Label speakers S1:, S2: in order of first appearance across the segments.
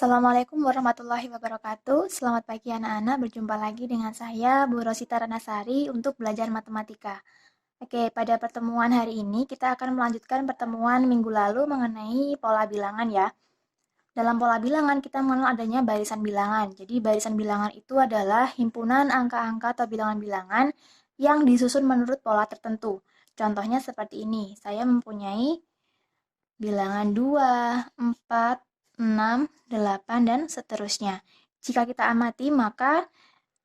S1: Assalamualaikum warahmatullahi wabarakatuh. Selamat pagi anak-anak, berjumpa lagi dengan saya, Bu Rosita Ranasari, untuk belajar matematika. Oke, pada pertemuan hari ini kita akan melanjutkan pertemuan minggu lalu mengenai pola bilangan ya. Dalam pola bilangan kita mengenal adanya barisan bilangan. Jadi barisan bilangan itu adalah himpunan angka-angka atau bilangan-bilangan yang disusun menurut pola tertentu. Contohnya seperti ini, saya mempunyai bilangan 2, 4, 6, 8, dan seterusnya. Jika kita amati, maka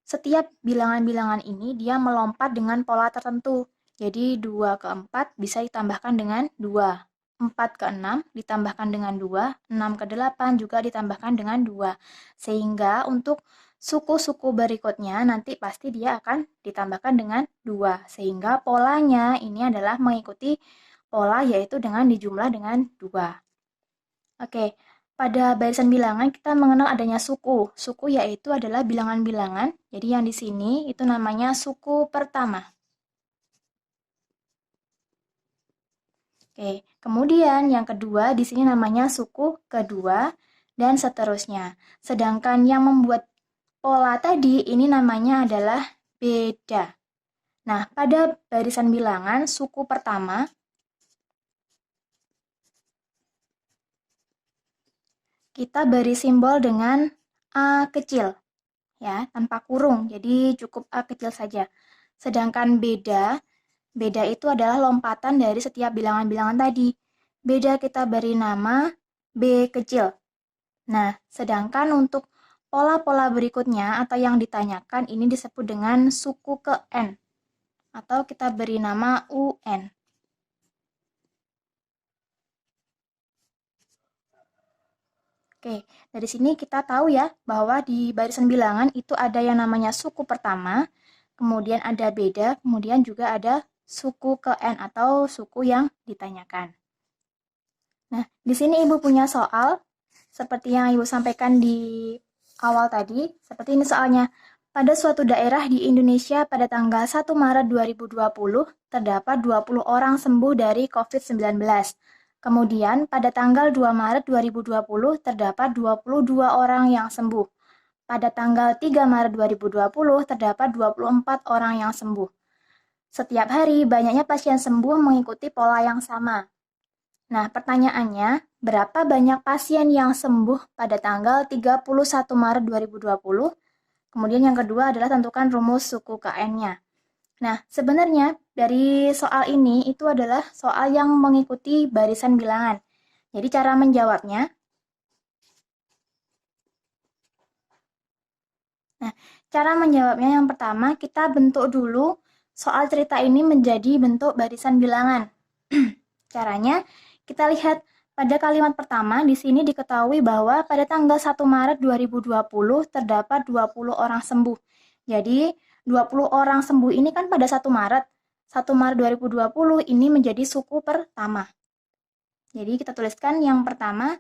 S1: setiap bilangan-bilangan ini dia melompat dengan pola tertentu. Jadi 2 ke 4 bisa ditambahkan dengan 2. 4 ke 6 ditambahkan dengan 2, 6 ke 8 juga ditambahkan dengan 2. Sehingga untuk suku-suku berikutnya nanti pasti dia akan ditambahkan dengan 2. Sehingga polanya ini adalah mengikuti pola yaitu dengan dijumlah dengan 2. Oke, pada barisan bilangan kita mengenal adanya suku. Suku yaitu adalah bilangan-bilangan. Jadi yang di sini itu namanya suku pertama. Oke, kemudian yang kedua di sini namanya suku kedua dan seterusnya. Sedangkan yang membuat pola tadi ini namanya adalah beda. Nah, pada barisan bilangan suku pertama kita beri simbol dengan A kecil, ya, tanpa kurung, jadi cukup A kecil saja. Sedangkan beda itu adalah lompatan dari setiap bilangan-bilangan tadi. Beda kita beri nama B kecil. Nah, sedangkan untuk pola-pola berikutnya atau yang ditanyakan ini disebut dengan suku ke N, atau kita beri nama UN. Oke, dari sini kita tahu ya bahwa di barisan bilangan itu ada yang namanya suku pertama, kemudian ada beda, kemudian juga ada suku ke N atau suku yang ditanyakan. Nah, di sini Ibu punya soal seperti yang Ibu sampaikan di awal tadi, seperti ini soalnya. Pada suatu daerah di Indonesia pada tanggal 1 Maret 2020 terdapat 20 orang sembuh dari COVID-19. Kemudian pada tanggal 2 Maret 2020 terdapat 22 orang yang sembuh. Pada tanggal 3 Maret 2020 terdapat 24 orang yang sembuh. Setiap hari banyaknya pasien sembuh mengikuti pola yang sama. Nah, pertanyaannya, berapa banyak pasien yang sembuh pada tanggal 31 Maret 2020? Kemudian yang kedua adalah tentukan rumus suku KN-nya. Nah, sebenarnya dari soal ini itu adalah soal yang mengikuti barisan bilangan. Jadi cara menjawabnya, yang pertama kita bentuk dulu soal cerita ini menjadi bentuk barisan bilangan. Caranya, kita lihat pada kalimat pertama di sini diketahui bahwa pada tanggal 1 Maret 2020 terdapat 20 orang sembuh. Jadi, 20 orang sembuh ini kan pada 1 Maret. 1 Maret 2020 ini menjadi suku pertama. Jadi, kita tuliskan yang pertama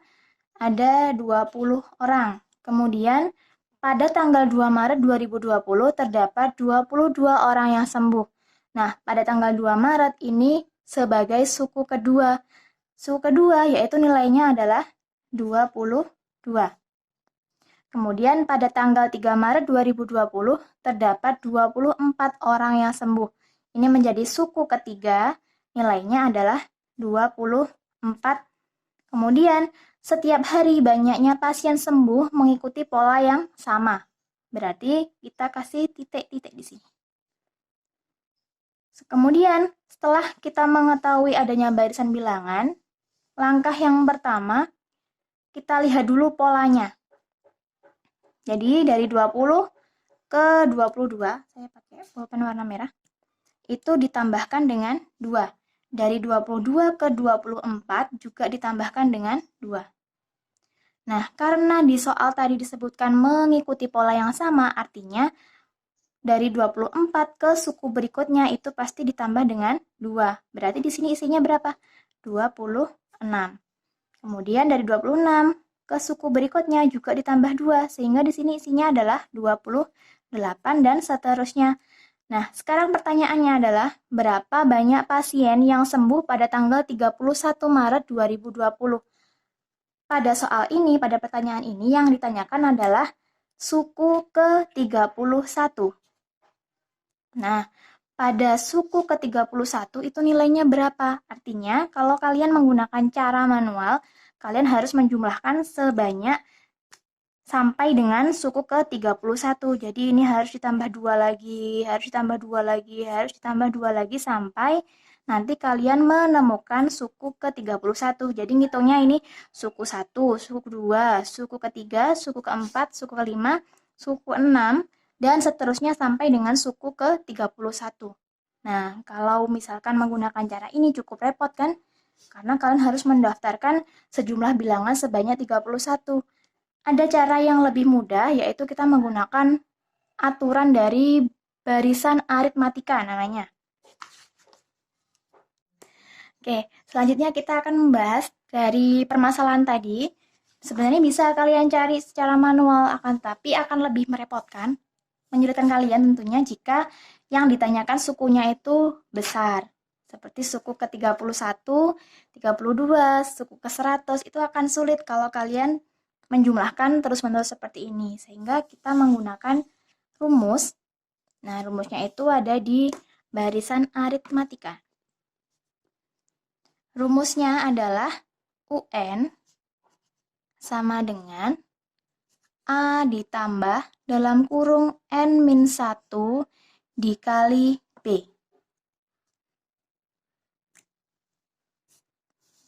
S1: ada 20 orang. Kemudian, pada tanggal 2 Maret 2020 terdapat 22 orang yang sembuh. Nah, pada tanggal 2 Maret ini sebagai suku kedua. Suku kedua yaitu nilainya adalah 22. Kemudian pada tanggal 3 Maret 2020 terdapat 24 orang yang sembuh. Ini menjadi suku ketiga, nilainya adalah 24. Kemudian setiap hari banyaknya pasien sembuh mengikuti pola yang sama. Berarti kita kasih titik-titik di sini. Kemudian setelah kita mengetahui adanya barisan bilangan, langkah yang pertama, kita lihat dulu polanya. Jadi dari 20 ke 22, saya pakai pulpen warna merah, itu ditambahkan dengan 2. Dari 22 ke 24 juga ditambahkan dengan 2. Nah, karena di soal tadi disebutkan mengikuti pola yang sama, artinya dari 24 ke suku berikutnya itu pasti ditambah dengan 2. Berarti di sini isinya berapa? 26. Kemudian dari 26 ke suku berikutnya juga ditambah 2, sehingga di sini isinya adalah 28 dan seterusnya. Nah, sekarang pertanyaannya adalah berapa banyak pasien yang sembuh pada tanggal 31 Maret 2020? pada soal ini, pada pertanyaan ini yang ditanyakan adalah suku ke-31. Nah, pada suku ke-31 itu nilainya berapa? Artinya, kalau kalian menggunakan cara manual, kalian harus menjumlahkan sebanyak sampai dengan suku ke-31. Jadi ini harus ditambah 2 lagi, harus ditambah 2 lagi, harus ditambah 2 lagi sampai nanti kalian menemukan suku ke-31. Jadi ngitungnya ini suku 1, suku 2, suku ketiga, suku keempat, suku kelima, suku 6, dan seterusnya sampai dengan suku ke-31. Nah, kalau misalkan menggunakan cara ini cukup repot kan? Karena kalian harus mendaftarkan sejumlah bilangan sebanyak 31. Ada cara yang lebih mudah, yaitu kita menggunakan aturan dari barisan aritmatika namanya. Oke, selanjutnya kita akan membahas dari permasalahan tadi. Sebenarnya bisa kalian cari secara manual, akan tapi akan lebih merepotkan, menyulitkan kalian tentunya jika yang ditanyakan sukunya itu besar. Seperti suku ke-31, 32, suku ke-100, itu akan sulit kalau kalian menjumlahkan terus-menerus seperti ini. Sehingga kita menggunakan rumus. Nah, rumusnya itu ada di barisan aritmatika. Rumusnya adalah UN sama dengan A ditambah dalam kurung N-1 dikali B.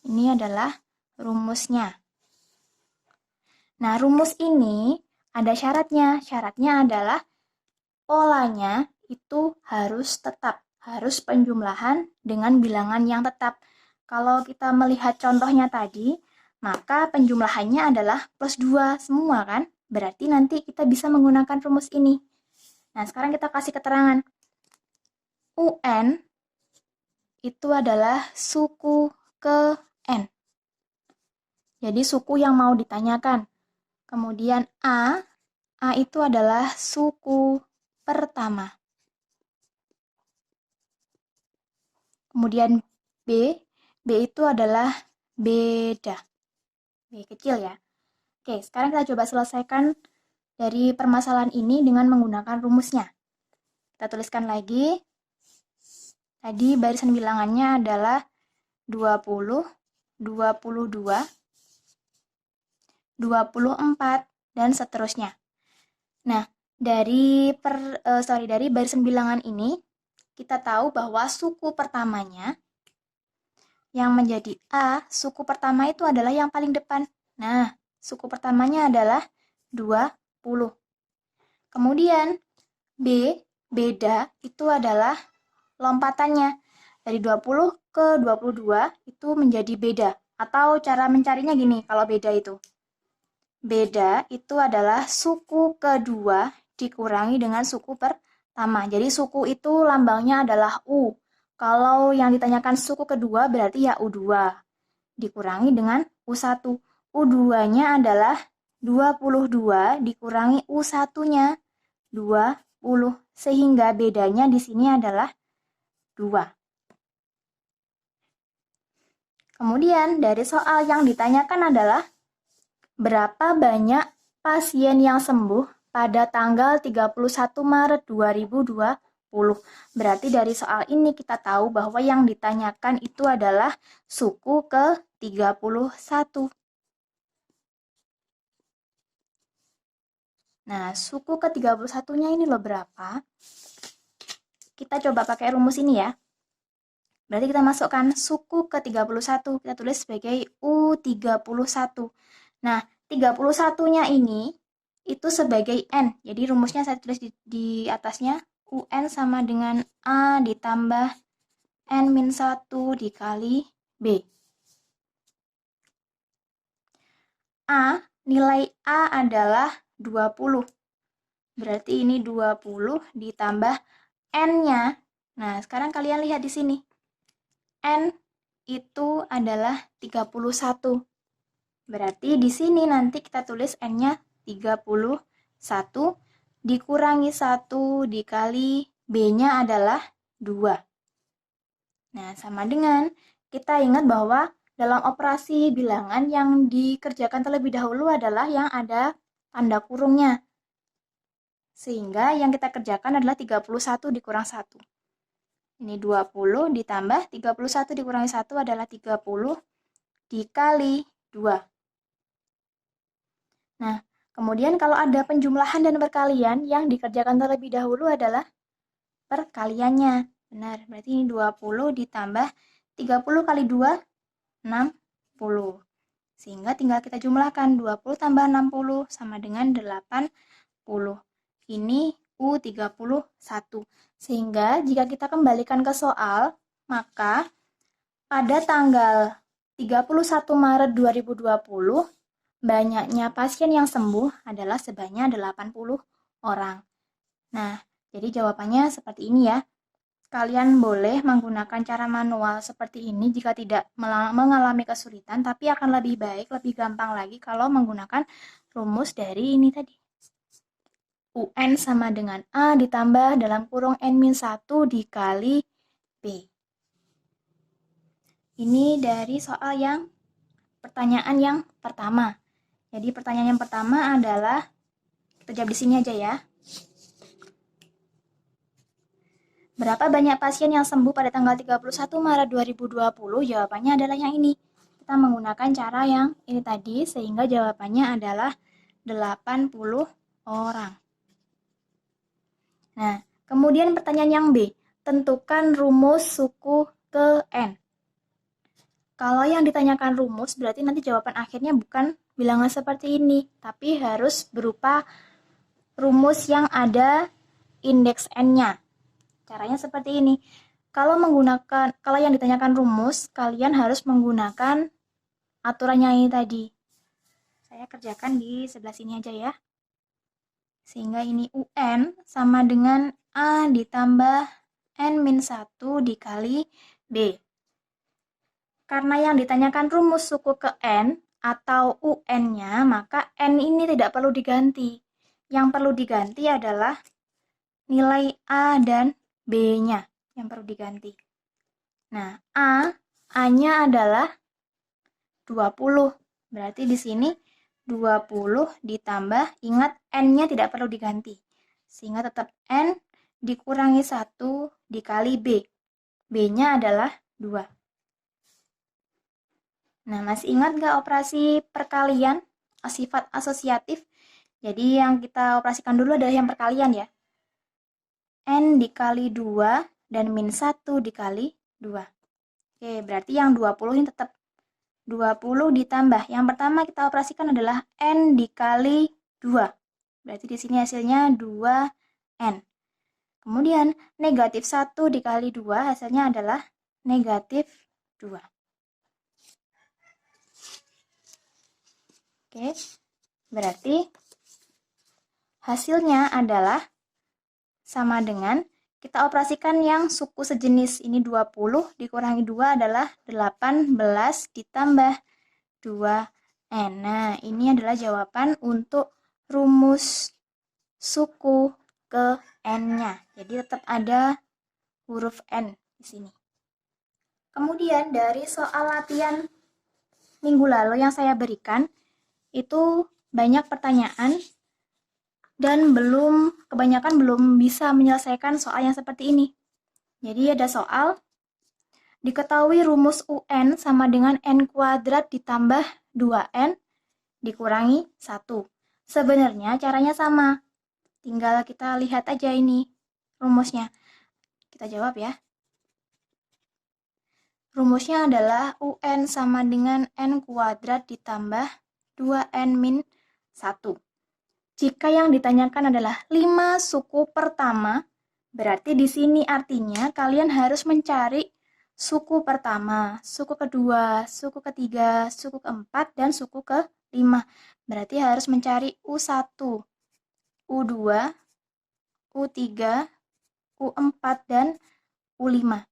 S1: Ini adalah rumusnya. Nah, rumus ini ada syaratnya. Syaratnya adalah polanya itu harus tetap, harus penjumlahan dengan bilangan yang tetap. Kalau kita melihat contohnya tadi, maka penjumlahannya adalah plus 2 semua kan? Berarti nanti kita bisa menggunakan rumus ini. Nah, sekarang kita kasih keterangan. UN itu adalah suku ke N. Jadi suku yang mau ditanyakan. Kemudian A itu adalah suku pertama. Kemudian B itu adalah beda. B kecil ya. Oke, sekarang kita coba selesaikan dari permasalahan ini dengan menggunakan rumusnya. Kita tuliskan lagi. Tadi barisan bilangannya adalah 20, 22, 24, dan seterusnya. Nah, dari barisan bilangan ini, kita tahu bahwa suku pertamanya yang menjadi A, suku pertama itu adalah yang paling depan. Nah, suku pertamanya adalah 20. Kemudian B, beda, itu adalah lompatannya. Dari 20 ke 22 itu menjadi beda. Atau cara mencarinya gini, kalau beda itu. Beda itu adalah suku kedua dikurangi dengan suku pertama. Jadi suku itu lambangnya adalah U. Kalau yang ditanyakan suku kedua berarti ya U2. Dikurangi dengan U1. U2-nya adalah 22 dikurangi U1-nya 20. Sehingga bedanya di sini adalah 2. Kemudian dari soal yang ditanyakan adalah berapa banyak pasien yang sembuh pada tanggal 31 Maret 2020. Berarti dari soal ini kita tahu bahwa yang ditanyakan itu adalah suku ke-31. Nah, suku ke-31-nya ini loh berapa? Kita coba pakai rumus ini ya. Berarti kita masukkan suku ke-31. Kita tulis sebagai U31. Nah, 31-nya ini itu sebagai N. Jadi rumusnya saya tulis di atasnya. UN sama dengan A ditambah N-1 dikali B. Nilai A adalah 20. Berarti ini 20 ditambah N-nya. Nah, sekarang kalian lihat di sini. N itu adalah 31. Berarti di sini nanti kita tulis N-nya 31 dikurangi 1 dikali B-nya adalah 2. Nah, sama dengan kita ingat bahwa dalam operasi bilangan yang dikerjakan terlebih dahulu adalah yang ada tanda kurungnya. Sehingga yang kita kerjakan adalah 31 dikurang 1. Ini 20 ditambah 31 dikurangi 1 adalah 30 dikali 2. Nah, kemudian kalau ada penjumlahan dan perkalian, yang dikerjakan terlebih dahulu adalah perkaliannya. Benar, berarti ini 20 ditambah 30 kali 2, 60. Sehingga tinggal kita jumlahkan 20 tambah 60 sama dengan 80. Ini U31. Sehingga jika kita kembalikan ke soal, maka pada tanggal 31 Maret 2020, banyaknya pasien yang sembuh adalah sebanyak 80 orang. Nah, jadi jawabannya seperti ini ya. Kalian boleh menggunakan cara manual seperti ini jika tidak mengalami kesulitan, tapi akan lebih baik, lebih gampang lagi kalau menggunakan rumus dari ini tadi. UN sama dengan A ditambah dalam kurung N-1 dikali B. Ini dari soal yang pertanyaan yang pertama. Jadi pertanyaan yang pertama adalah, kita jawab di sini aja ya. Berapa banyak pasien yang sembuh pada tanggal 31 Maret 2020? Jawabannya adalah yang ini. Kita menggunakan cara yang ini tadi, sehingga jawabannya adalah 80 orang. Nah, kemudian pertanyaan yang B. Tentukan rumus suku ke N. Kalau yang ditanyakan rumus, berarti nanti jawaban akhirnya bukan bilangan seperti ini, tapi harus berupa rumus yang ada indeks N-nya. Caranya seperti ini. Kalau yang ditanyakan rumus, kalian harus menggunakan aturannya ini tadi. Saya kerjakan di sebelah sini aja ya. Sehingga ini UN sama dengan A ditambah N-1 dikali B. Karena yang ditanyakan rumus suku ke N atau UN-nya, maka N ini tidak perlu diganti. Yang perlu diganti adalah nilai A dan B-nya yang perlu diganti. Nah, A-nya adalah 20. Berarti di sini 20 ditambah, ingat N-nya tidak perlu diganti. Sehingga tetap N dikurangi 1 dikali B. B-nya adalah 2. Nah, masih ingat nggak operasi perkalian sifat asosiatif? Jadi yang kita operasikan dulu adalah yang perkalian ya. N dikali 2 dan min 1 dikali 2. Oke, berarti yang 20 ini tetap 20 ditambah. Yang pertama kita operasikan adalah N dikali 2. Berarti di sini hasilnya 2N. Kemudian negatif 1 dikali 2 hasilnya adalah negatif 2. Oke, berarti hasilnya adalah sama dengan kita operasikan yang suku sejenis. Ini 20 dikurangi 2 adalah 18 ditambah 2N. Nah, ini adalah jawaban untuk rumus suku ke N-nya. Jadi tetap ada huruf N di sini. Kemudian dari soal latihan minggu lalu yang saya berikan, itu banyak pertanyaan dan kebanyakan belum bisa menyelesaikan soal yang seperti ini. Jadi ada soal, diketahui rumus UN sama dengan N kuadrat ditambah 2N dikurangi 1. Sebenarnya caranya sama. Tinggal kita lihat aja ini rumusnya. Kita jawab ya. Rumusnya adalah UN sama dengan N kuadrat ditambah 2N min 1. Jika yang ditanyakan adalah 5 suku pertama, berarti di sini artinya kalian harus mencari suku pertama, suku kedua, suku ketiga, suku keempat, dan suku kelima. Berarti harus mencari U1, U2, U3, U4, dan U5.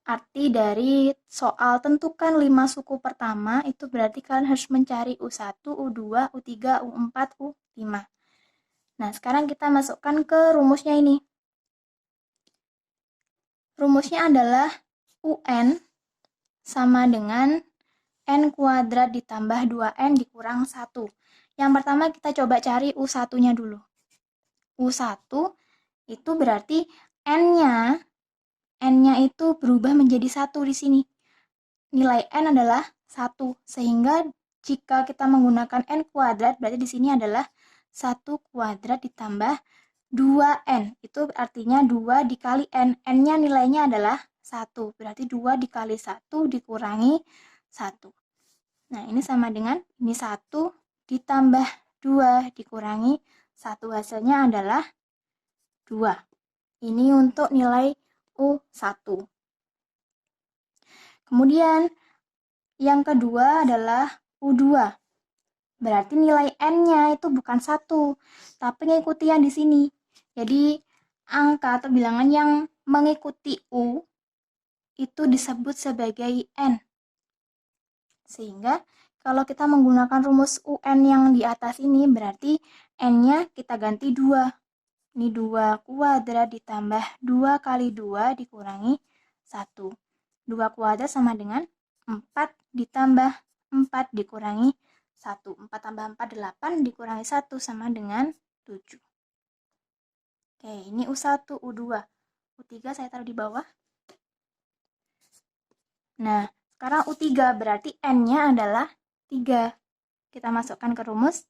S1: Arti dari soal tentukan 5 suku pertama itu berarti kalian harus mencari U1, U2, U3, U4, U5. Nah, sekarang kita masukkan ke rumusnya ini. Rumusnya adalah UN sama dengan N kuadrat ditambah 2N dikurang 1. Yang pertama kita coba cari U1-nya dulu. U1 itu berarti N-nya itu berubah menjadi 1 di sini. Nilai N adalah 1, sehingga jika kita menggunakan N kuadrat, berarti di sini adalah 1 kuadrat ditambah 2N. Itu artinya 2 dikali N. N-nya nilainya adalah 1, berarti 2 dikali 1 dikurangi 1. Nah, ini sama dengan ini 1 ditambah 2 dikurangi 1. Hasilnya adalah 2. Ini untuk nilai U1. Kemudian yang kedua adalah U2. Berarti nilai N-nya itu bukan 1, tapi mengikuti yang di sini. Jadi angka atau bilangan yang mengikuti U itu disebut sebagai N. Sehingga kalau kita menggunakan rumus UN yang di atas ini, berarti N-nya kita ganti 2. Ini 2 kuadrat ditambah 2 kali 2 dikurangi 1. 2 kuadrat sama dengan 4 ditambah 4 dikurangi 1. 4 tambah 4, 8 dikurangi 1 sama dengan 7. Oke, ini U1, U2. U3 saya taruh di bawah. Nah, sekarang U3 berarti N-nya adalah 3. Kita masukkan ke rumus,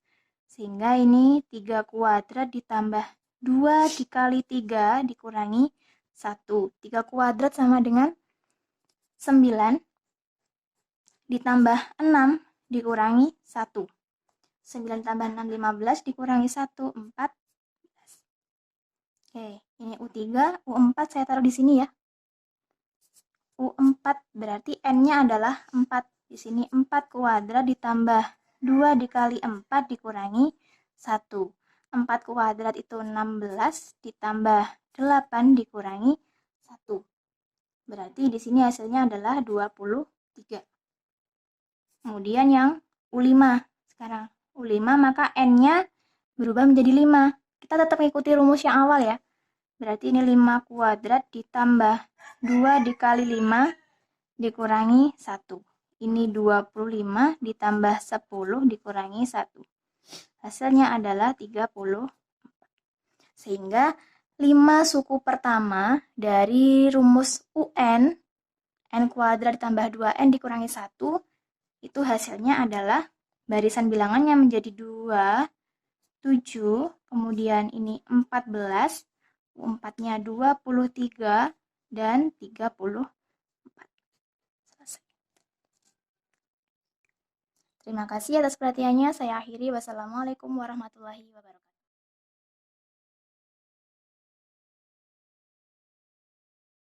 S1: sehingga ini 3 kuadrat ditambah 2 dikali 3 dikurangi 1. 3 kuadrat sama dengan 9 ditambah 6 dikurangi 1. 9 tambah 6, 15 dikurangi 1, 14. Oke, ini U3, U4 saya taruh di sini ya. U4 berarti N-nya adalah 4. Di sini 4 kuadrat ditambah 2 dikali 4 dikurangi 1. 4 kuadrat itu 16 ditambah 8 dikurangi 1. Berarti di sini hasilnya adalah 23. Kemudian yang U5 sekarang. U5 maka N-nya berubah menjadi 5. Kita tetap mengikuti rumus yang awal ya. Berarti ini 5 kuadrat ditambah 2 dikali 5 dikurangi 1. Ini 25 ditambah 10 dikurangi 1. Hasilnya adalah 34. Sehingga 5 suku pertama dari rumus UN, N kuadrat ditambah 2N dikurangi 1, itu hasilnya adalah barisan bilangannya menjadi 2, 7, kemudian ini 14, 4-nya 23, dan 34. Selesai. Terima kasih atas perhatiannya. Saya akhiri. Wassalamualaikum warahmatullahi wabarakatuh.